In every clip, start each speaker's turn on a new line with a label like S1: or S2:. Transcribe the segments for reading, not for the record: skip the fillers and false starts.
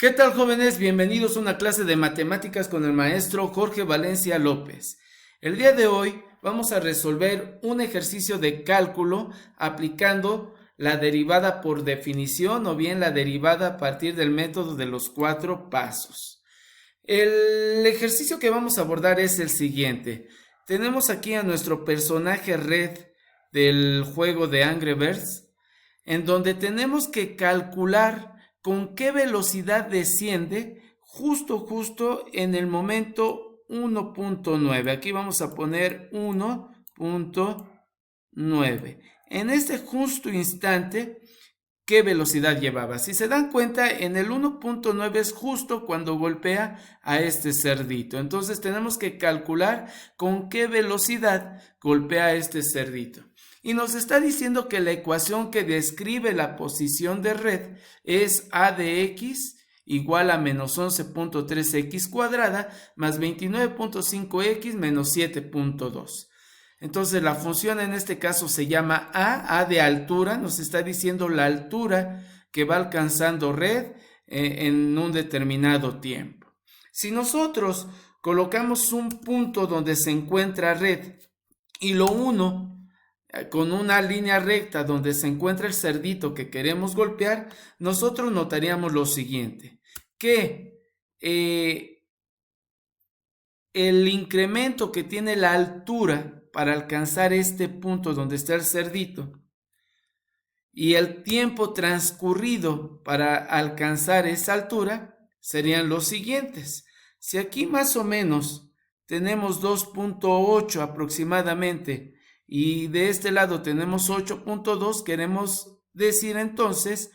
S1: ¿Qué tal, jóvenes? Bienvenidos a una clase de matemáticas con el maestro Jorge Valencia López. El día de hoy vamos a resolver un ejercicio de cálculo aplicando la derivada por definición o bien la derivada a partir del método de los 4 pasos. El ejercicio que vamos a abordar es el siguiente. Tenemos aquí a nuestro personaje Red del juego de Angry Birds, en donde tenemos que calcular con qué velocidad desciende justo en el momento 1.9. Aquí vamos a poner 1.9. En este justo instante, ¿qué velocidad llevaba? Si se dan cuenta, en el 1.9 es justo cuando golpea a este cerdito. Entonces tenemos que calcular con qué velocidad golpea a este cerdito. Y nos está diciendo que la ecuación que describe la posición de Red es a de x igual a menos 11.3x cuadrada más 29.5x menos 7.2. Entonces la función en este caso se llama a de altura, nos está diciendo la altura que va alcanzando Red en un determinado tiempo. Si nosotros colocamos un punto donde se encuentra Red y lo uno con una línea recta donde se encuentra el cerdito que queremos golpear, nosotros notaríamos lo siguiente, que el incremento que tiene la altura para alcanzar este punto donde está el cerdito y el tiempo transcurrido para alcanzar esa altura serían los siguientes. Si aquí más o menos tenemos 2.8 aproximadamente y de este lado tenemos 8.2, queremos decir entonces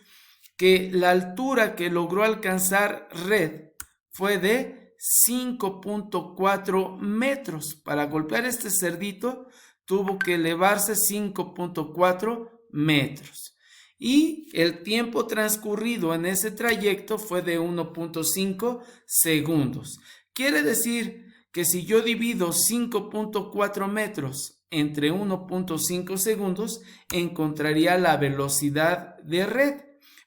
S1: que la altura que logró alcanzar Red fue de 5.4 metros. Para golpear este cerdito tuvo que elevarse 5.4 metros. Y el tiempo transcurrido en ese trayecto fue de 1.5 segundos. Quiere decir que si yo divido 5.4 metros entre 1.5 segundos, encontraría la velocidad de Red.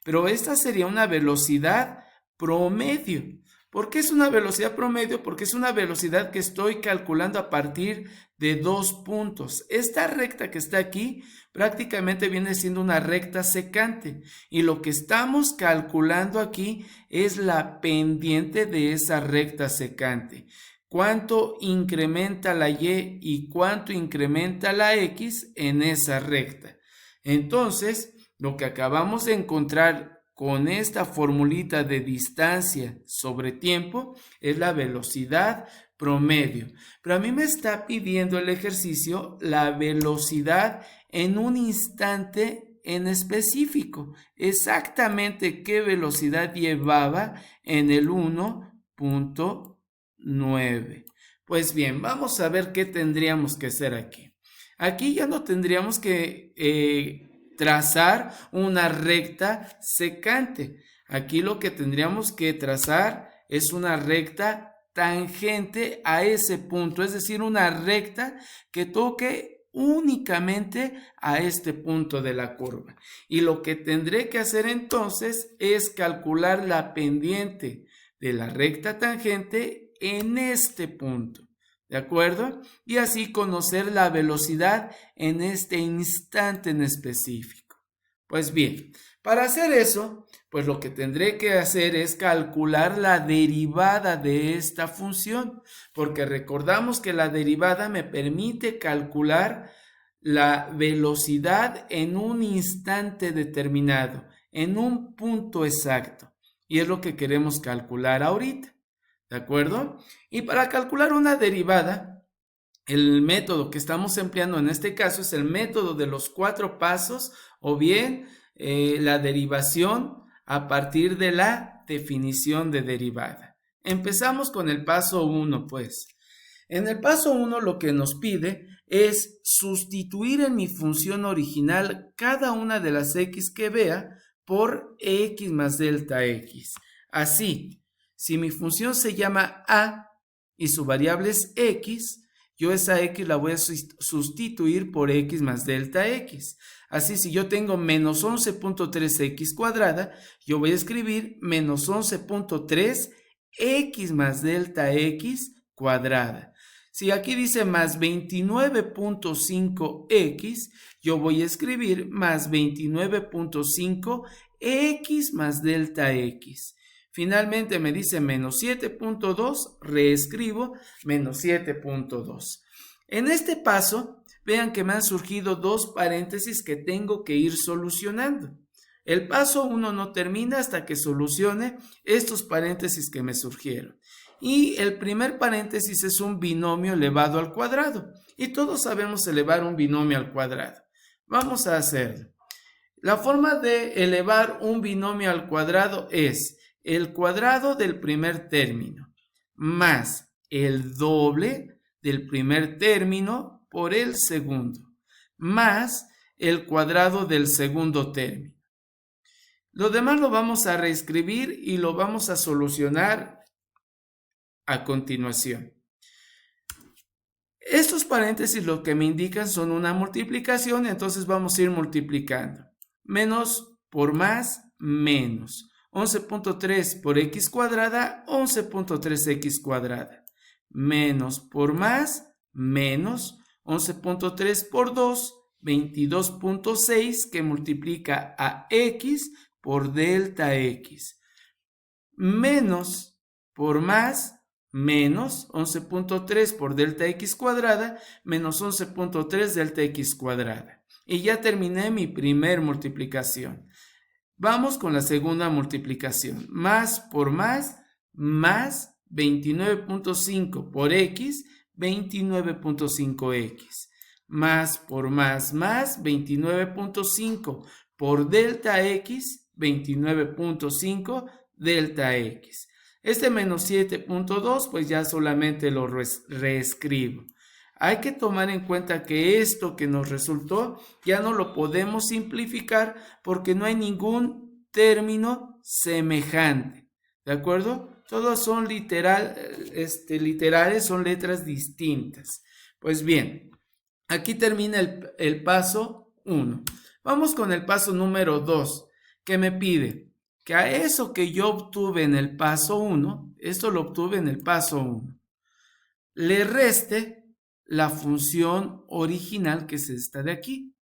S1: Pero esta sería una velocidad promedio. ¿Por qué es una velocidad promedio? Porque es una velocidad que estoy calculando a partir de 2 puntos. Esta recta que está aquí prácticamente viene siendo una recta secante. Y lo que estamos calculando aquí es la pendiente de esa recta secante. Cuánto incrementa la y cuánto incrementa la x en esa recta. Entonces, lo que acabamos de encontrar con esta formulita de distancia sobre tiempo es la velocidad promedio. Pero a mí me está pidiendo el ejercicio la velocidad en un instante en específico. Exactamente qué velocidad llevaba en el 1.9. Pues bien, vamos a ver qué tendríamos que hacer aquí. Aquí ya no tendríamos que trazar una recta secante. Aquí lo que tendríamos que trazar es una recta tangente a ese punto, es decir, una recta que toque únicamente a este punto de la curva. Y lo que tendré que hacer entonces es calcular la pendiente de la recta tangente en este punto. ¿De acuerdo? Y así conocer la velocidad en este instante en específico. Pues bien, para hacer eso, pues lo que tendré que hacer es calcular la derivada de esta función, porque recordamos que la derivada me permite calcular la velocidad en un instante determinado, en un punto exacto. Y es lo que queremos calcular ahorita. ¿De acuerdo? Y para calcular una derivada, el método que estamos empleando en este caso es el método de los 4 pasos o bien la derivación a partir de la definición de derivada. Empezamos con el paso 1, pues. En el paso 1 lo que nos pide es sustituir en mi función original cada una de las x que vea por x más delta x. Así, si mi función se llama a y su variable es x, yo esa x la voy a sustituir por x más delta x. Así, si yo tengo menos 11.3x cuadrada, yo voy a escribir menos 11.3 x más delta x cuadrada. Si aquí dice más 29.5x, yo voy a escribir más 29.5 x más delta x. Finalmente me dice menos 7.2, reescribo menos 7.2. En este paso, vean que me han surgido dos paréntesis que tengo que ir solucionando. El paso 1 no termina hasta que solucione estos paréntesis que me surgieron. Y el primer paréntesis es un binomio elevado al cuadrado. Y todos sabemos elevar un binomio al cuadrado. Vamos a hacerlo. La forma de elevar un binomio al cuadrado es el cuadrado del primer término más el doble del primer término por el segundo más el cuadrado del segundo término. Lo demás lo vamos a reescribir y lo vamos a solucionar a continuación. Estos paréntesis lo que me indican son una multiplicación, entonces vamos a ir multiplicando. Menos por más, menos. 11.3 por x cuadrada, 11.3x cuadrada. Menos por más, menos. 11.3 por 2, 22.6 que multiplica a x por delta x. Menos por más, menos 11.3 por delta x cuadrada, menos 11.3 delta x cuadrada. Y ya terminé mi primer multiplicación. Vamos con la segunda multiplicación. Más por más 29.5 por x, 29.5x. Más por más 29.5 por delta x, 29.5 delta x. Este menos 7.2 pues ya solamente lo reescribo. Hay que tomar en cuenta que esto que nos resultó ya no lo podemos simplificar porque no hay ningún término semejante. ¿De acuerdo? Todos son literales, son letras distintas. Pues bien, aquí termina el paso 1. Vamos con el paso número 2, que me pide que a eso que yo obtuve en el paso 1, esto lo obtuve en el paso 1, le reste la función original que es esta de aquí.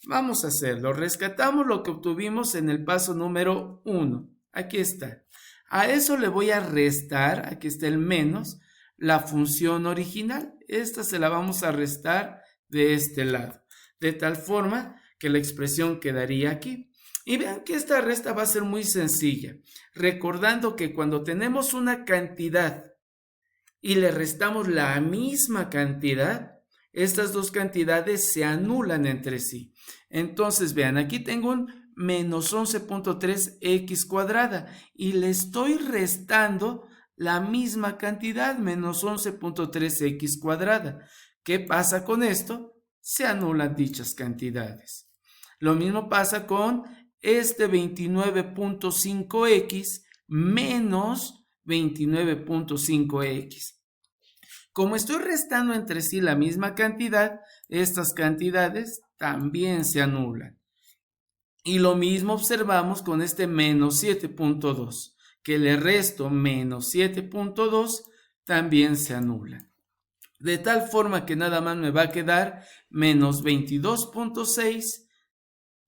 S1: Vamos a hacerlo. Rescatamos lo que obtuvimos en el paso número 1. Aquí está. A eso le voy a restar, aquí está el menos, la función original. Esta se la vamos a restar de este lado. De tal forma que la expresión quedaría aquí. Y vean que esta resta va a ser muy sencilla. Recordando que cuando tenemos una cantidad y le restamos la misma cantidad, estas dos cantidades se anulan entre sí. Entonces, vean, aquí tengo un menos 11.3x cuadrada y le estoy restando la misma cantidad, menos 11.3x cuadrada. ¿Qué pasa con esto? Se anulan dichas cantidades. Lo mismo pasa con este 29.5x menos 29.5x. Como estoy restando entre sí la misma cantidad, estas cantidades también se anulan. Y lo mismo observamos con este menos 7.2, que le resto menos 7.2, también se anula. De tal forma que nada más me va a quedar menos 22.6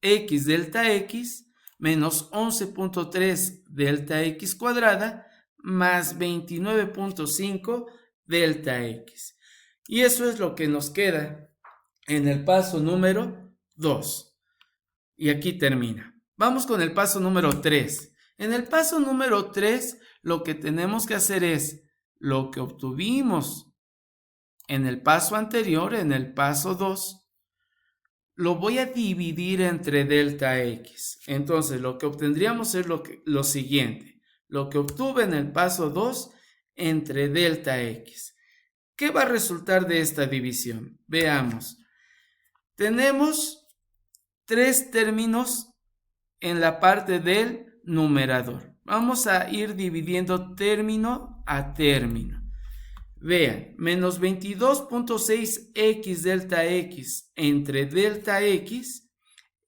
S1: x delta x menos 11.3 delta x cuadrada más 29.5 delta x. Y eso es lo que nos queda en el paso número 2. Y aquí termina. Vamos con el paso número 3. En el paso número 3 lo que tenemos que hacer es lo que obtuvimos en el paso anterior, en el paso 2, lo voy a dividir entre delta x. Entonces lo que obtendríamos es lo siguiente. Lo que obtuve en el paso 2 entre delta x. ¿Qué va a resultar de esta división? Veamos. Tenemos 3 términos en la parte del numerador. Vamos a ir dividiendo término a término. Vean, menos 22.6x delta x entre delta x.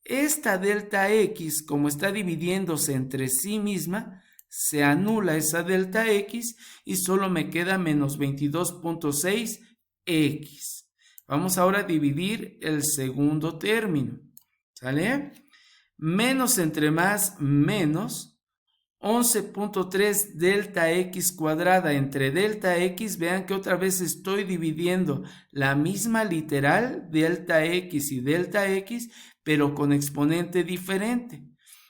S1: Esta delta x, como está dividiéndose entre sí misma, se anula esa delta x y solo me queda menos 22.6x. Vamos ahora a dividir el segundo término. ¿Sale? Menos entre más, menos 11.3 delta x cuadrada entre delta x. Vean que otra vez estoy dividiendo la misma literal, delta x y delta x, pero con exponente diferente.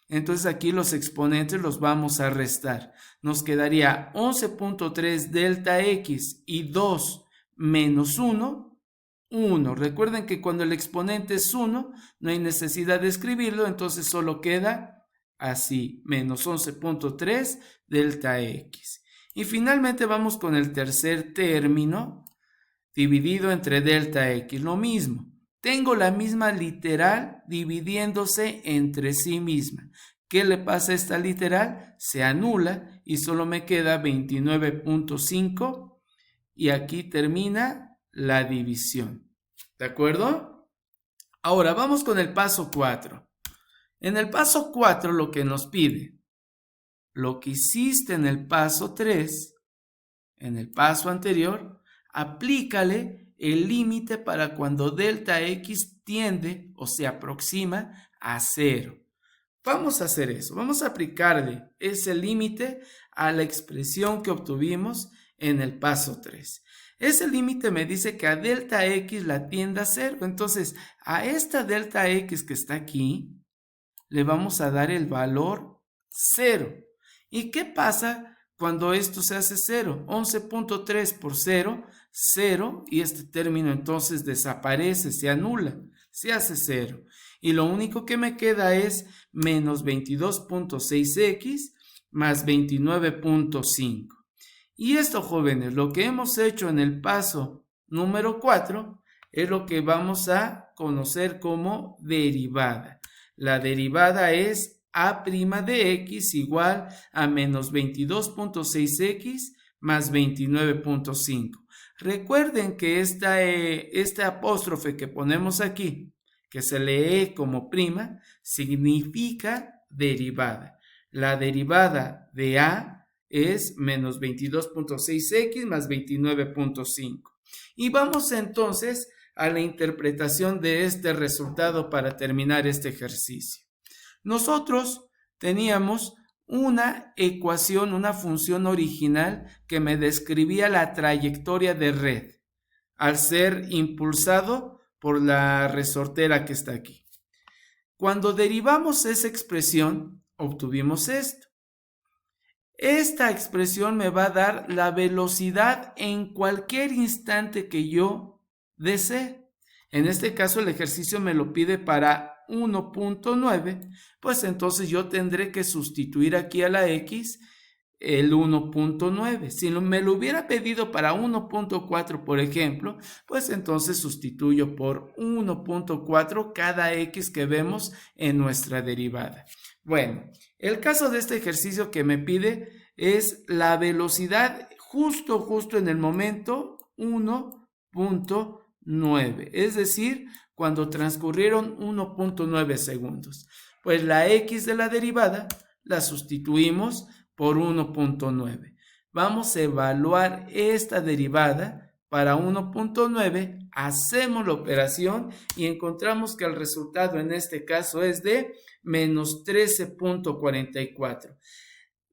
S1: Entonces aquí los exponentes los vamos a restar. Nos quedaría 11.3 delta x y 2 menos 1, 1. Recuerden que cuando el exponente es 1, no hay necesidad de escribirlo, entonces solo queda así, menos 11.3 delta x. Y finalmente vamos con el tercer término, dividido entre delta x. Lo mismo. Tengo la misma literal dividiéndose entre sí misma. ¿Qué le pasa a esta literal? Se anula y solo me queda 29.5 y aquí termina la división. ¿De acuerdo? Ahora vamos con el paso 4. En el paso 4 lo que nos pide, lo que hiciste en el paso 3, en el paso anterior, aplícale el límite para cuando delta x tiende o se aproxima a 0. Vamos a hacer eso, vamos a aplicarle ese límite a la expresión que obtuvimos en el paso 3. Ese límite me dice que a delta x la tiende a 0, entonces a esta delta x que está aquí, le vamos a dar el valor 0. ¿Y qué pasa cuando esto se hace 0? 11.3 por 0, 0, y este término entonces desaparece, se anula, se hace 0. Y lo único que me queda es menos 22.6x más 29.5. Y esto, jóvenes, lo que hemos hecho en el paso número 4 es lo que vamos a conocer como derivada. La derivada es a' de x igual a menos 22.6x más 29.5. Recuerden que este apóstrofe que ponemos aquí, que se lee como prima, significa derivada. La derivada de a es menos 22.6x más 29.5. Y vamos entonces a la interpretación de este resultado para terminar este ejercicio. Nosotros teníamos una ecuación, una función original que me describía la trayectoria de red al ser impulsado por la resortera que está aquí. Cuando derivamos esa expresión, obtuvimos esto. Esta expresión me va a dar la velocidad en cualquier instante que yo desee. En este caso el ejercicio me lo pide para 1.9, pues entonces yo tendré que sustituir aquí a la x el 1.9. Si me lo hubiera pedido para 1.4, por ejemplo, pues entonces sustituyo por 1.4 cada x que vemos en nuestra derivada. Bueno, el caso de este ejercicio que me pide es la velocidad justo en el momento 1.9, es decir, cuando transcurrieron 1.9 segundos. Pues la x de la derivada la sustituimos por 1.9. Vamos a evaluar esta derivada para 1.9, hacemos la operación y encontramos que el resultado en este caso es de menos 13.44.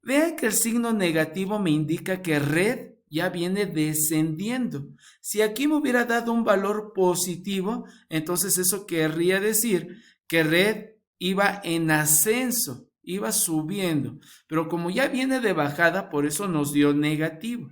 S1: Vean que el signo negativo me indica que red ya viene descendiendo. Si aquí me hubiera dado un valor positivo, entonces eso querría decir que red iba en ascenso, iba subiendo, pero como ya viene de bajada, por eso nos dio negativo.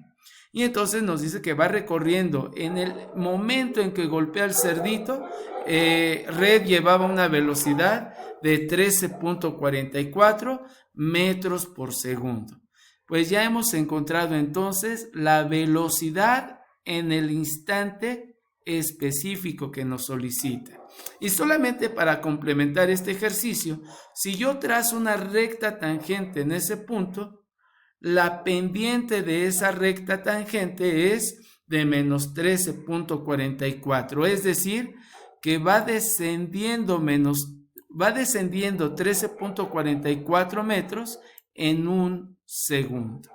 S1: Y entonces nos dice que va recorriendo. En el momento en que golpea el cerdito, red llevaba una velocidad de 13.44 metros por segundo. Pues ya hemos encontrado entonces la velocidad en el instante específico que nos solicita. Y solamente para complementar este ejercicio, si yo trazo una recta tangente en ese punto, la pendiente de esa recta tangente es de menos 13.44, es decir, que va descendiendo 13.44 metros en un segundo.